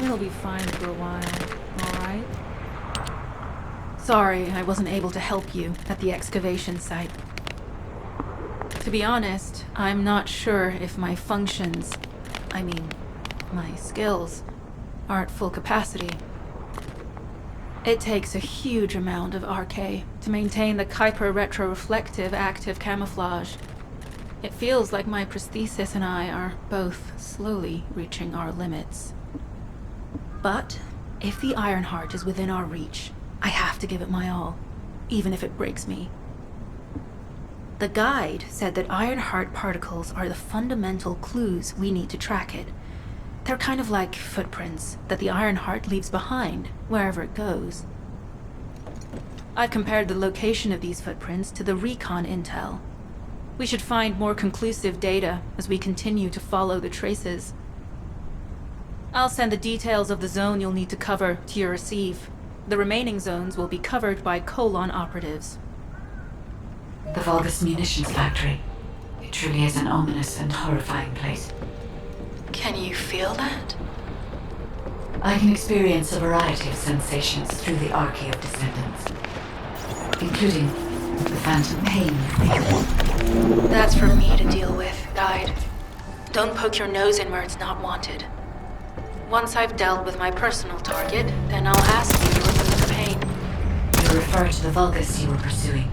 It'll be fine for a while, alright? Sorry I wasn't able to help you at the excavation site. To be honest, I'm not sure if my functions, my skills, are at full capacity. It takes a huge amount of RK to maintain the Kuiper retroreflective active camouflage. It feels like my prosthesis and I are both slowly reaching our limits. But if the Ironheart is within our reach, I have to give it my all, even if it breaks me. The guide said that Ironheart particles are the fundamental clues we need to track it. They're kind of like footprints that the Ironheart leaves behind, wherever it goes. I've compared the location of these footprints to the recon intel. We should find more conclusive data as we continue to follow the traces. I'll send the details of the zone you'll need to cover to your receive. The remaining zones will be covered by Colon operatives. The Vulgus munitions factory. It truly is an ominous and horrifying place. Can you feel that? I can experience a variety of sensations through the archy of descendants, including the phantom pain you feel. That's for me to deal with, Guide. Don't poke your nose in where it's not wanted. Once I've dealt with my personal target, then I'll ask you to remove the pain. You refer to the Vulgus you were pursuing.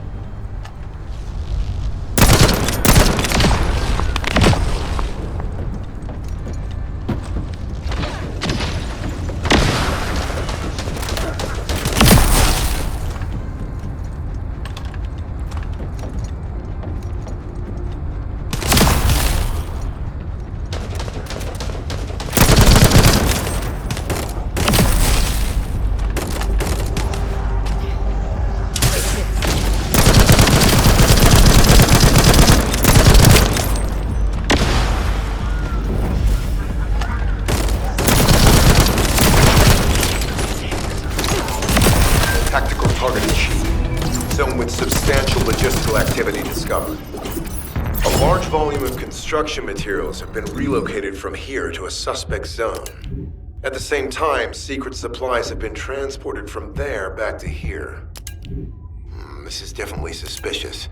Targeted sheet. Zone with substantial logistical activity discovered. A large volume of construction materials have been relocated from here to a suspect zone. At the same time, secret supplies have been transported from there back to here. This is definitely suspicious.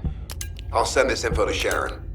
I'll send this info to Sharon.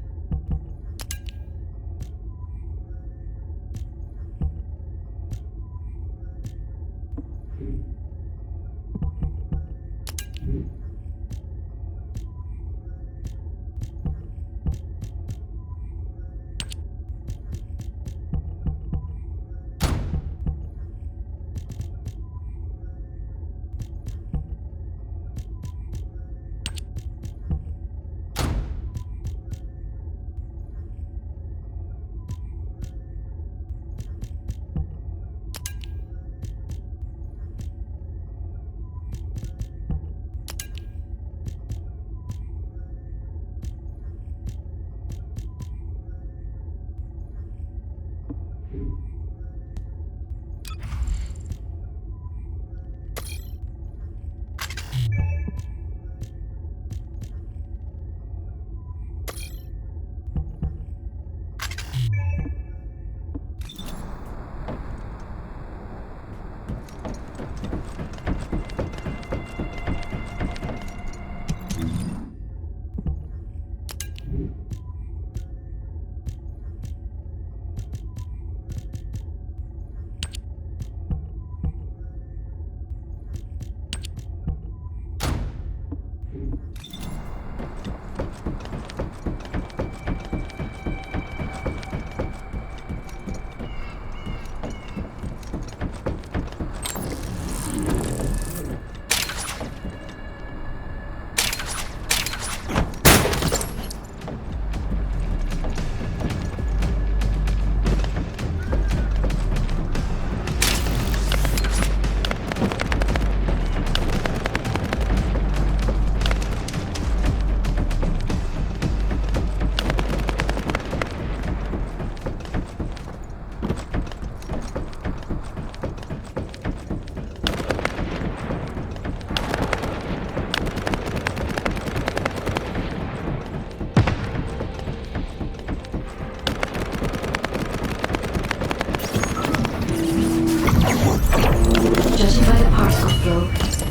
Judging by the particle flow,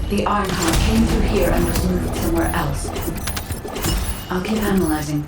the Ironheart came through here and was moved somewhere else. I'll keep analyzing.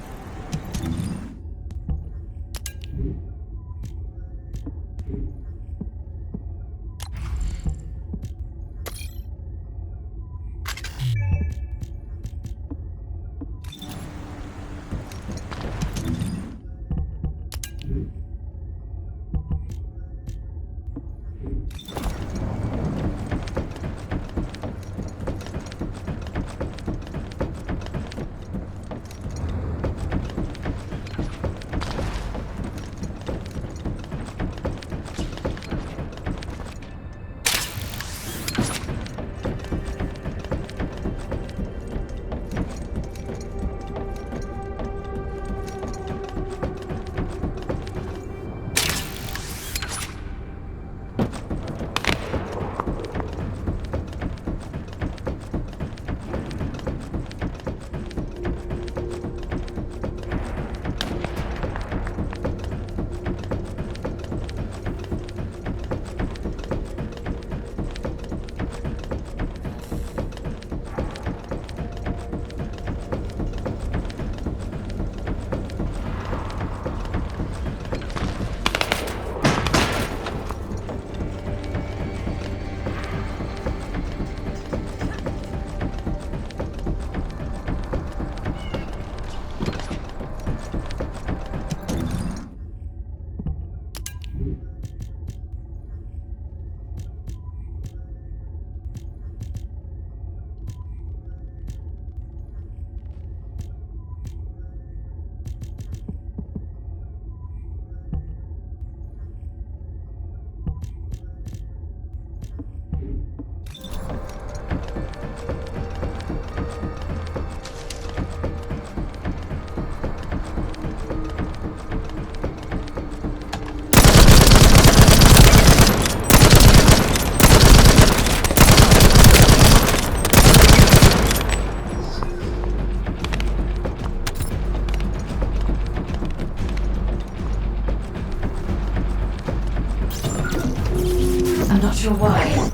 not sure why,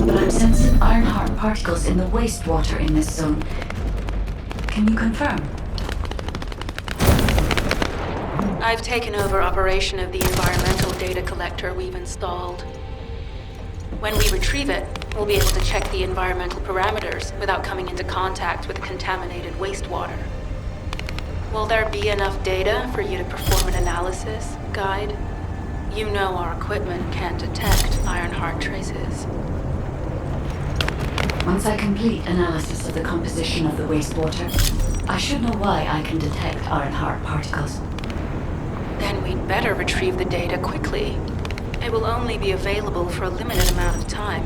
but I'm sensing Ironheart particles in the wastewater in this zone. Can you confirm? I've taken over operation of the environmental data collector we've installed. When we retrieve it, we'll be able to check the environmental parameters without coming into contact with contaminated wastewater. Will there be enough data for you to perform an analysis, Guide? You know our equipment can't detect Ironheart traces. Once I complete analysis of the composition of the wastewater, I should know why I can detect Ironheart particles. Then we'd better retrieve the data quickly. It will only be available for a limited amount of time.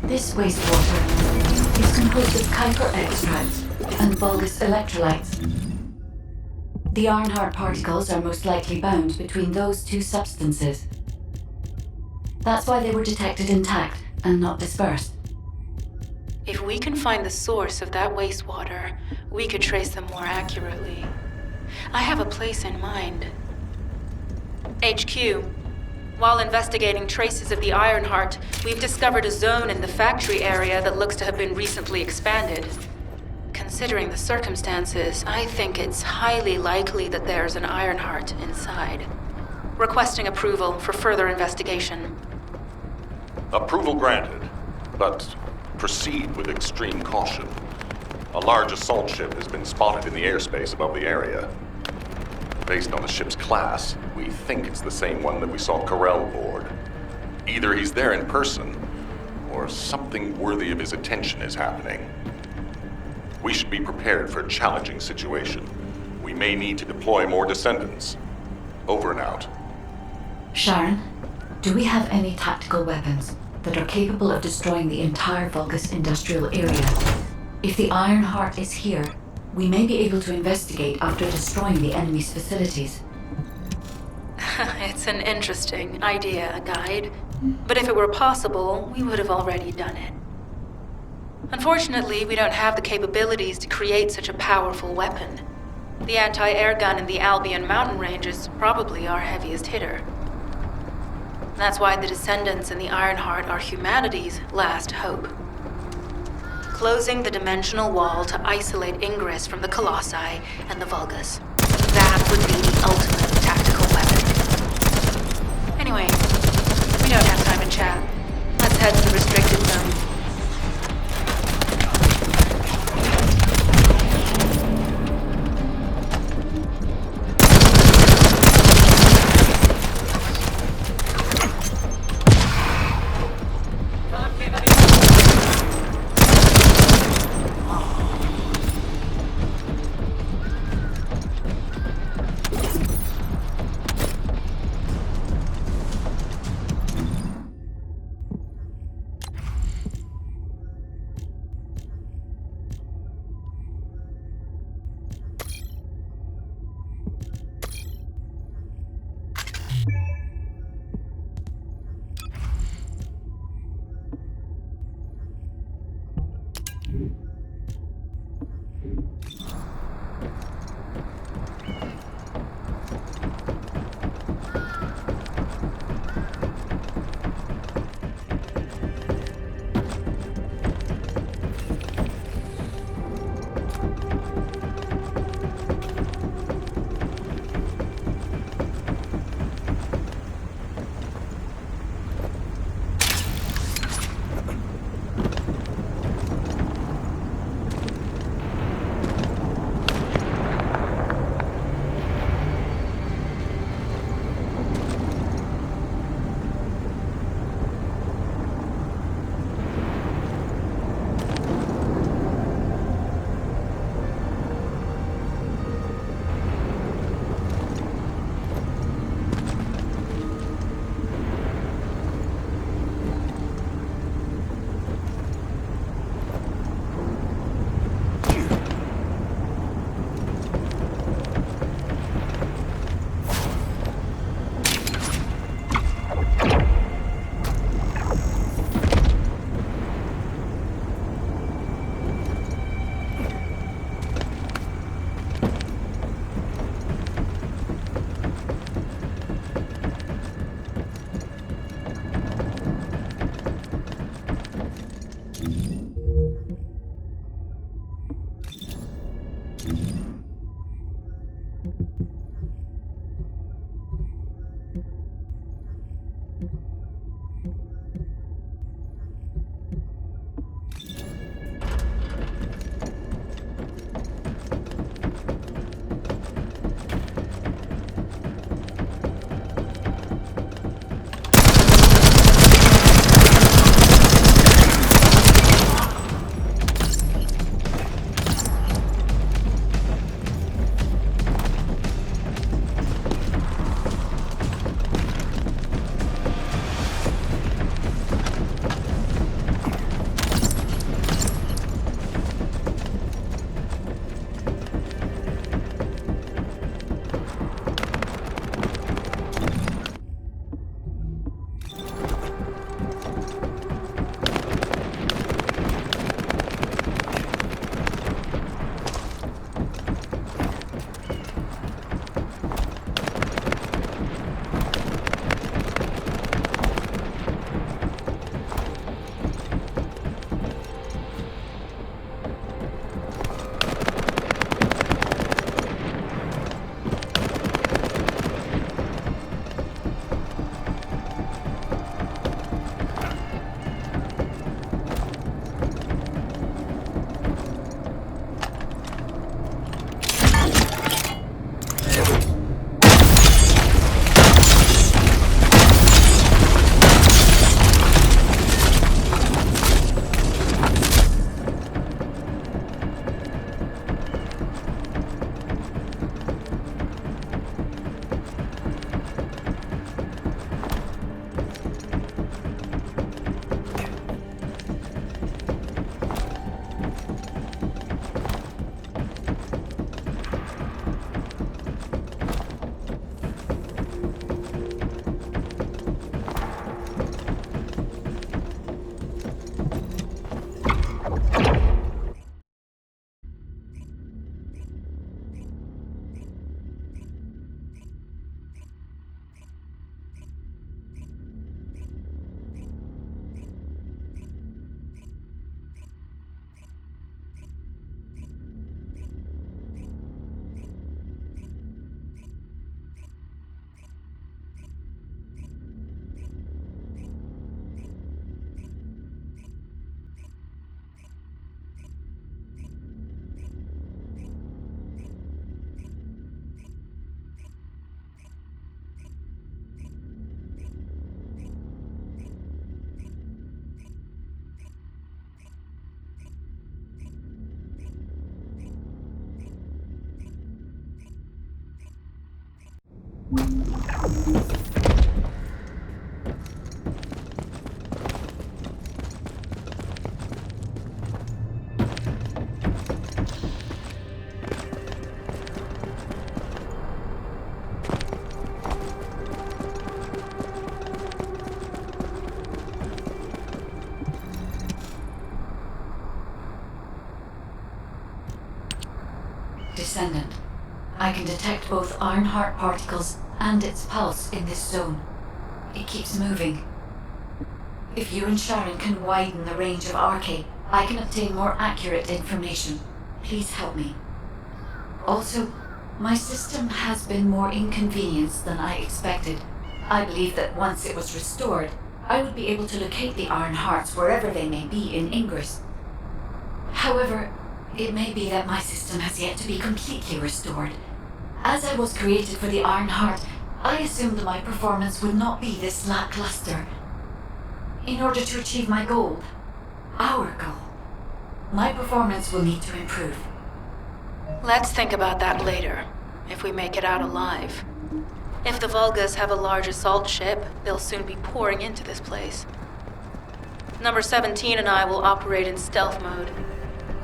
This wastewater is composed of Kuiper extracts and Vulgus electrolytes. The Ironheart particles are most likely bound between those two substances. That's why they were detected intact and not dispersed. If we can find the source of that wastewater, we could trace them more accurately. I have a place in mind. HQ. While investigating traces of the Ironheart, we've discovered a zone in the factory area that looks to have been recently expanded. Considering the circumstances, I think it's highly likely that there's an Ironheart inside. Requesting approval for further investigation. Approval granted, but proceed with extreme caution. A large assault ship has been spotted in the airspace above the area. Based on the ship's class, we think it's the same one that we saw Carell board. Either he's there in person, or something worthy of his attention is happening. We should be prepared for a challenging situation. We may need to deploy more descendants. Over and out. Sharon, do we have any tactical weapons that are capable of destroying the entire Vulgus industrial area? If the Ironheart is here, we may be able to investigate after destroying the enemy's facilities. It's an interesting idea, Guide. But if it were possible, we would have already done it. Unfortunately, we don't have the capabilities to create such a powerful weapon. The anti-air gun in the Albion mountain range is probably our heaviest hitter. That's why the Descendants and the Ironheart are humanity's last hope. Closing the dimensional wall to isolate Ingress from the Colossi and the Vulgus. That would be the ultimate tactical weapon. Anyway, we don't have time to chat. Let's head to the restricted zone. Descendant. I can detect both Ironheart particles and its pulse in this zone. It keeps moving. If you and Sharon can widen the range of Arche, I can obtain more accurate information. Please help me. Also, my system has been more inconvenienced than I expected. I believe that once it was restored, I would be able to locate the Ironhearts wherever they may be in Ingress. However, it may be that my system has yet to be completely restored. As I was created for the Ironheart, I assumed my performance would not be this lackluster. In order to achieve my goal, our goal, my performance will need to improve. Let's think about that later, if we make it out alive. If the Volgas have a large assault ship, they'll soon be pouring into this place. Number 17 and I will operate in stealth mode.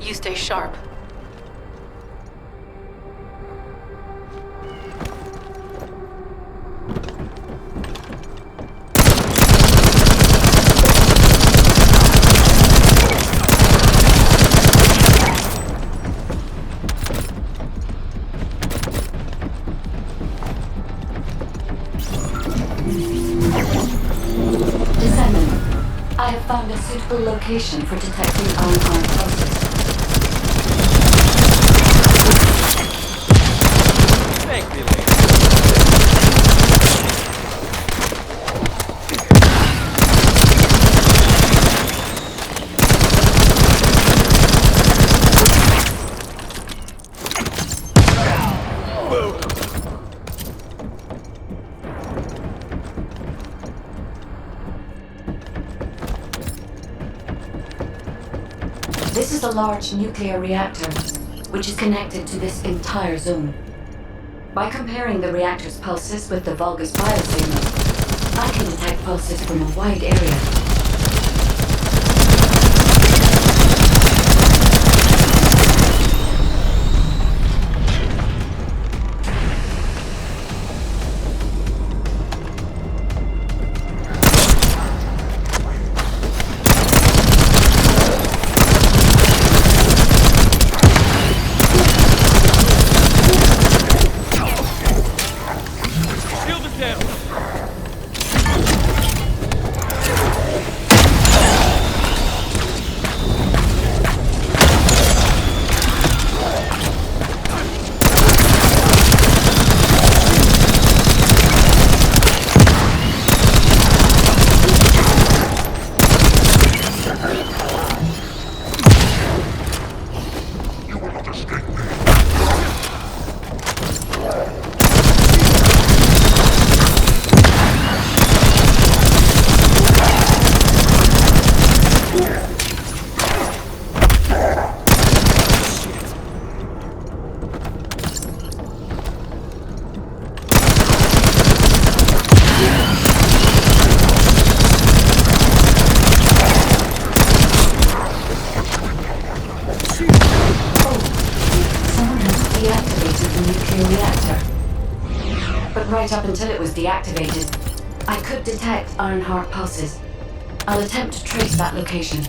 You stay sharp. I have found a suitable location for detecting Ironheart pulses. large nuclear reactor, which is connected to this entire zone. By comparing the reactor's pulses with the Vulgus biosignal, I can detect pulses from a wide area. Right up until it was deactivated, I could detect Ironheart pulses. I'll attempt to trace that location.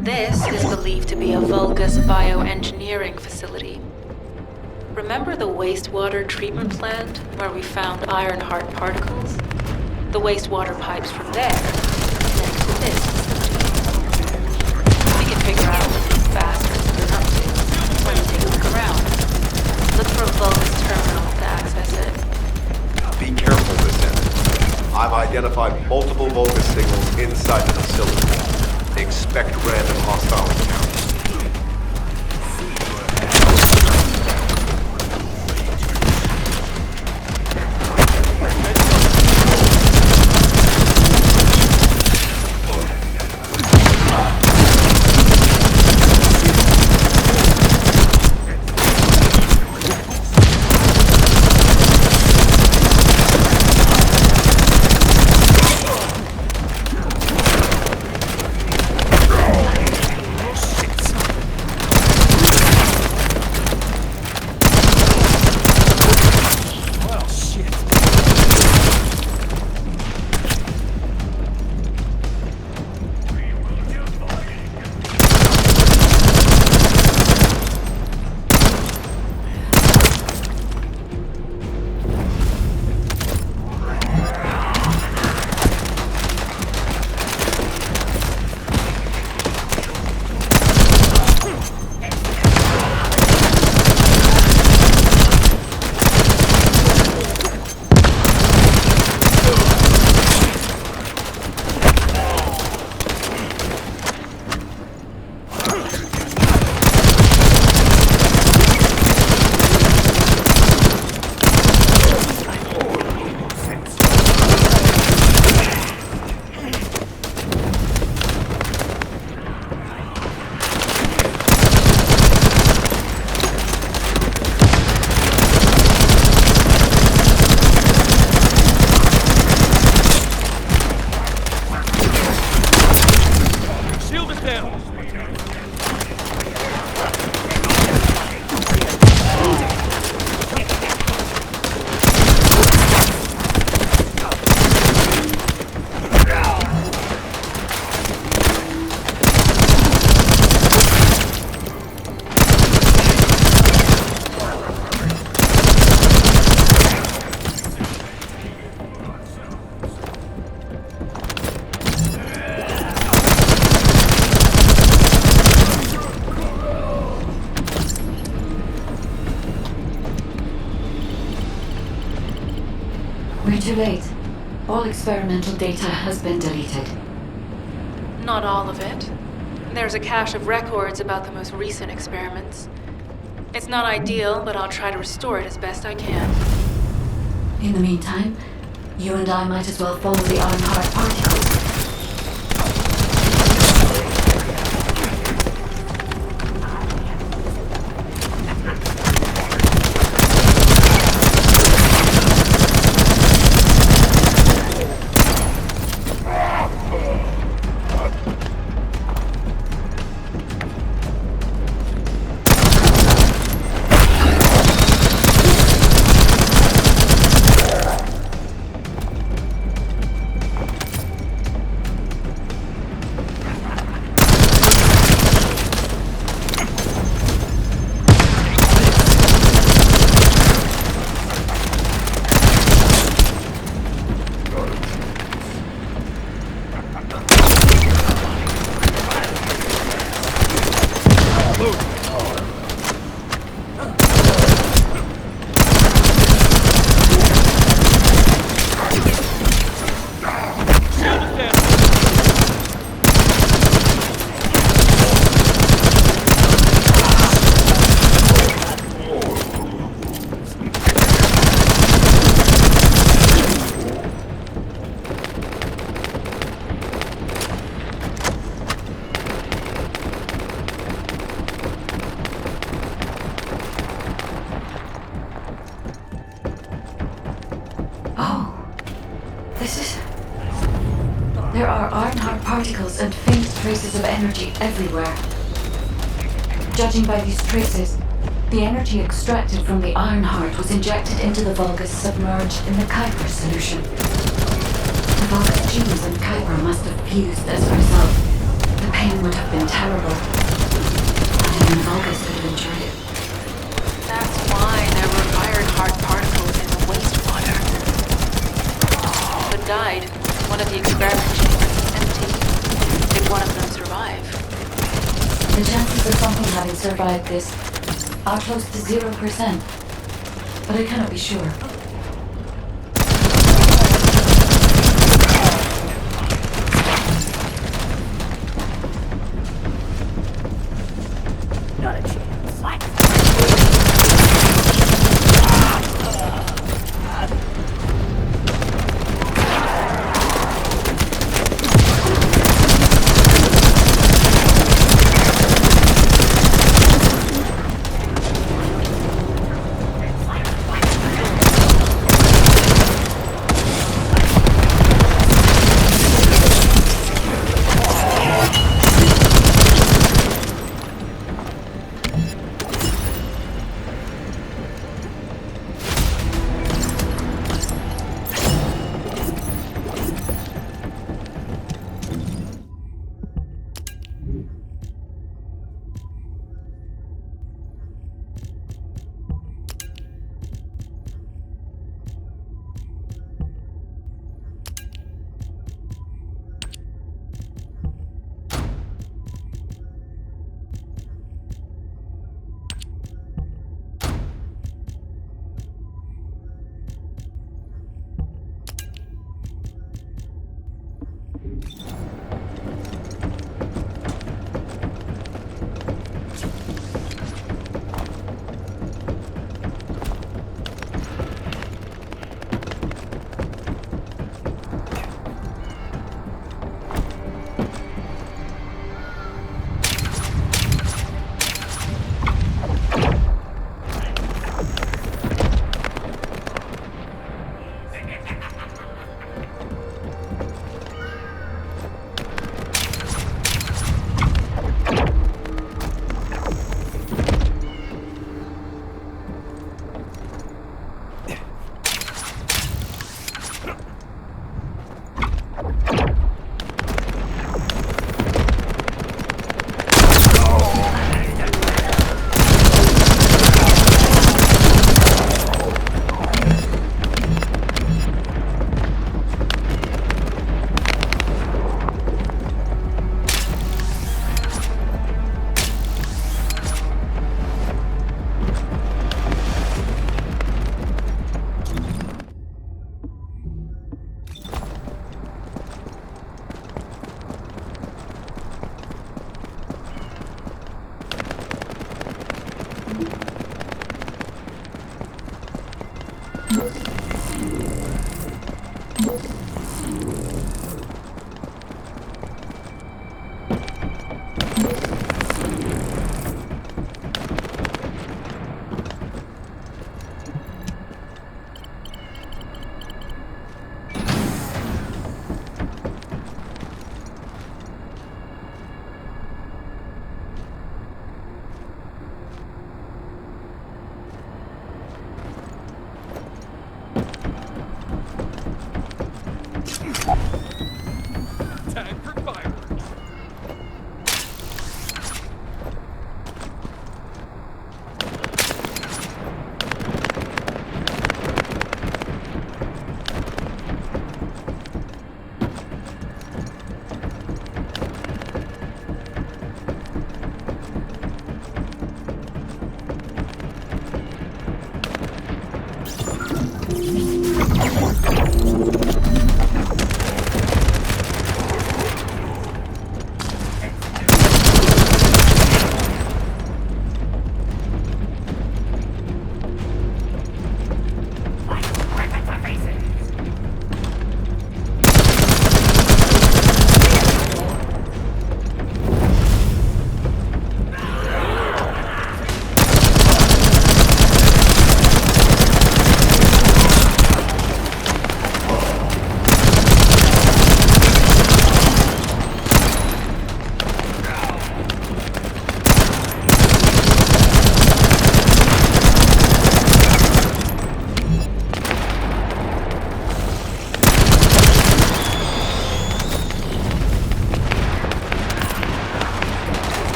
This is believed to be a Vulgus bioengineering facility. Remember the wastewater treatment plant where we found Ironheart particles? The wastewater pipes from there connect to this facility. We can figure out what these bastards have been up to when we take a look around. Look for a Vulgus terminal to access it. Be careful, Descendant. I've identified multiple Vulgus signals inside the facility. Expect random hostile encounters. We're too late. All experimental data has been deleted. Not all of it. There's a cache of records about the most recent experiments. It's not ideal, but I'll try to restore it as best I can. In the meantime, you and I might as well follow the Ironheart particles. There are Ironheart particles and faint traces of energy everywhere. Judging by these traces, the energy extracted from the Ironheart was injected into the Vulgus submerged in the Kuiper solution. The Vulgus genes and Kuiper must have fused as a result. The pain would have been terrible. Not even Vulgus could have endured it. That's why there were iron-hard particles in the wastewater. But died. One of the experiment chambers is empty. Did one of them survive? The chances of something having survived this are close to 0%. But I cannot be sure. Not a chance. What?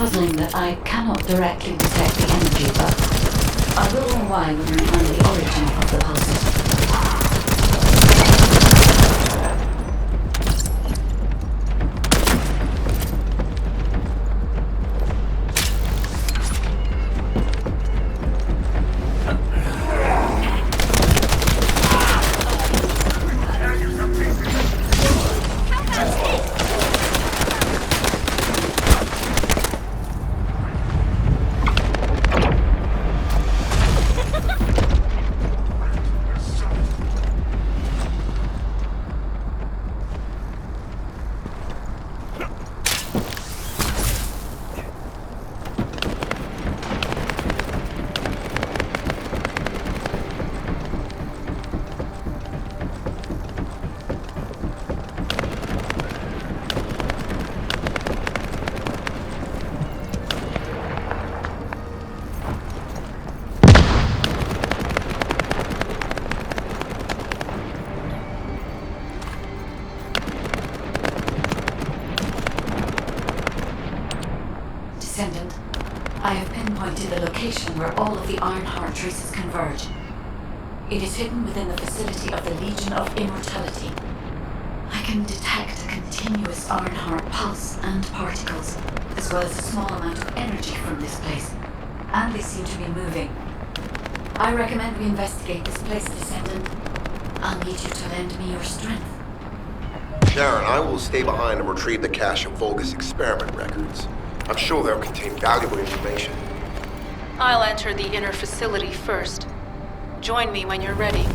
puzzling that I cannot directly detect the energy, but I will learn why when we find the origin of the pulses. Descendant, I have pinpointed the location where all of the Ironheart traces converge. It is hidden within the facility of the Legion of Immortality. I can detect a continuous Ironheart pulse and particles, as well as a small amount of energy from this place, and they seem to be moving. I recommend we investigate this place, Descendant. I'll need you to lend me your strength. Sharon, I will stay behind and retrieve the cache of Vulgus experiment records. I'm sure they'll contain valuable information. I'll enter the inner facility first. Join me when you're ready.